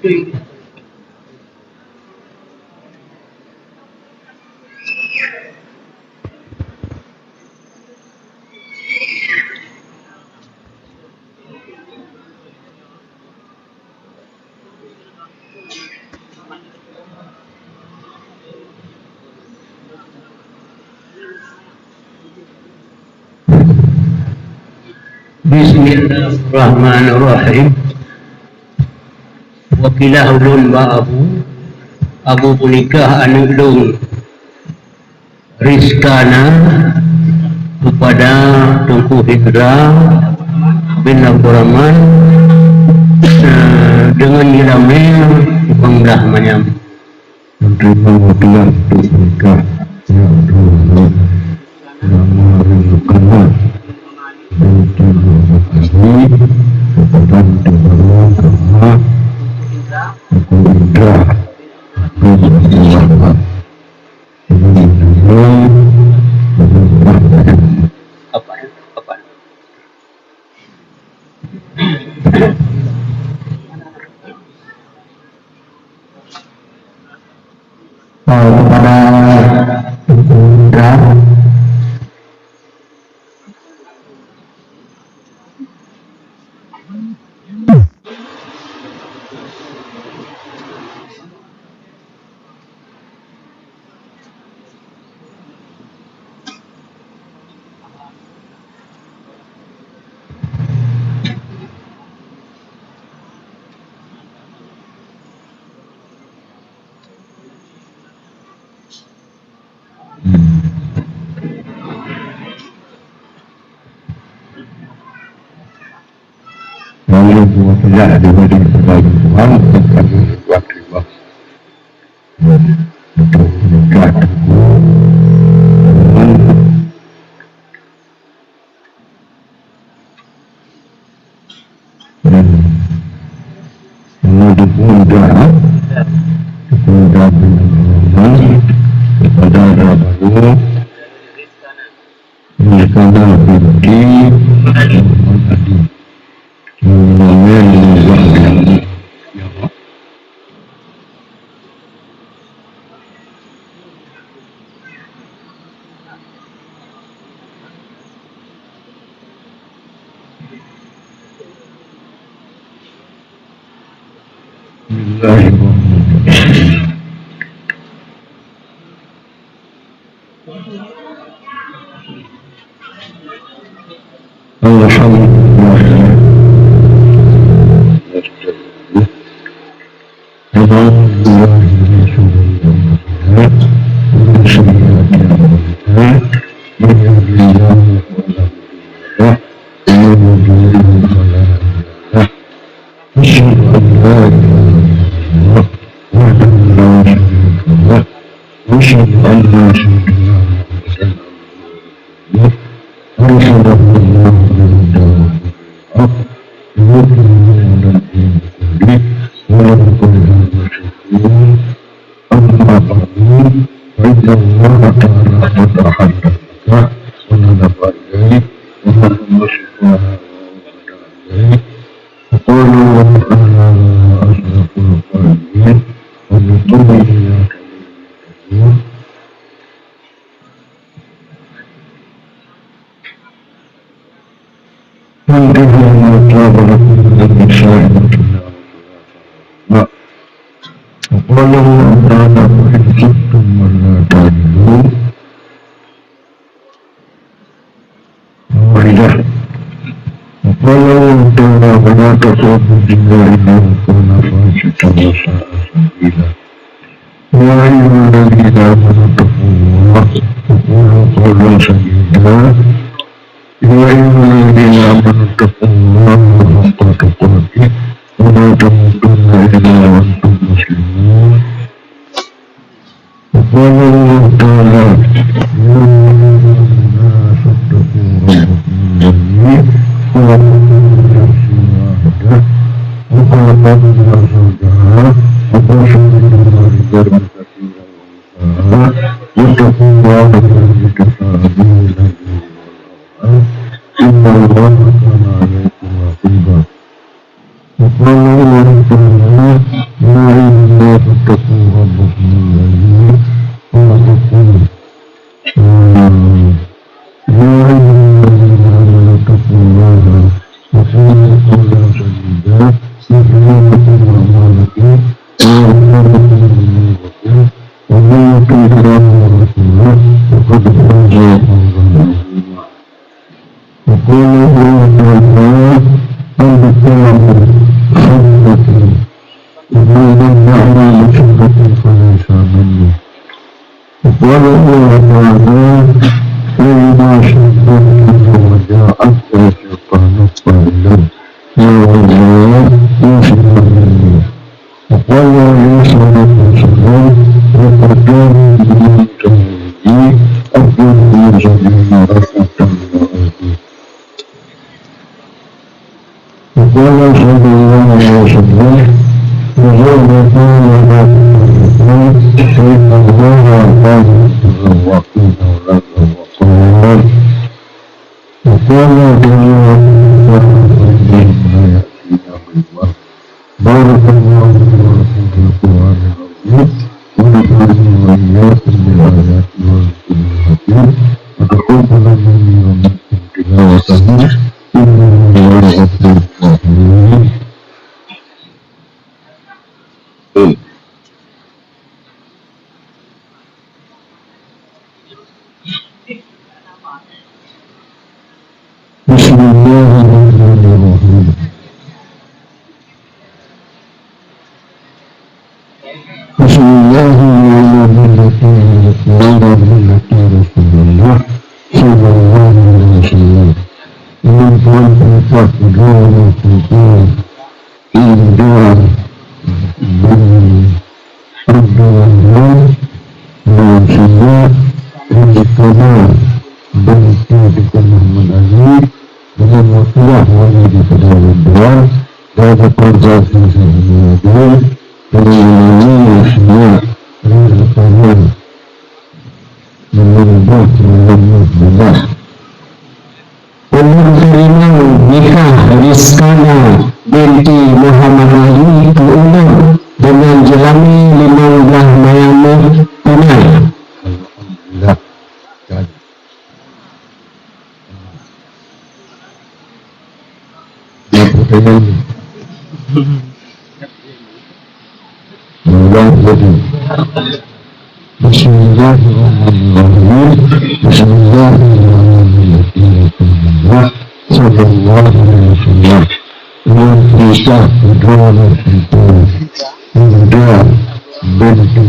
Bismillahirrahmanirrahim. Wakilah ulun ba abu punikah anu ulun rizkana kepada Tunku Hendra bin Abdurrahman dengan nilai banglah manyam menerima wakilan untuk nikah yang dulu nama rindukanlah dan terima kasih kepada Darul Terima Tunku Hendra bin Abdurrahman dengan nilai apa kepada Tunku Hendra lalu wakilah diberi sebagai Tuhan dan kami buat terima untuk nikah dan mendukung dayah kepada berlangsung kepada Darul Rizkana binti Adi munawwarah. Terima nikah Rizkana binti Muhammad Ali ke umur dengan jalani 15 mayamah tunai. Alhamdulillah. Dan dia berkata Allah jadi Bismillahirrahmanirrahim. Bismillahirrahmanirrahim. Sallallahu alaihi wasallam. Yang bisa berdua itu hendra binti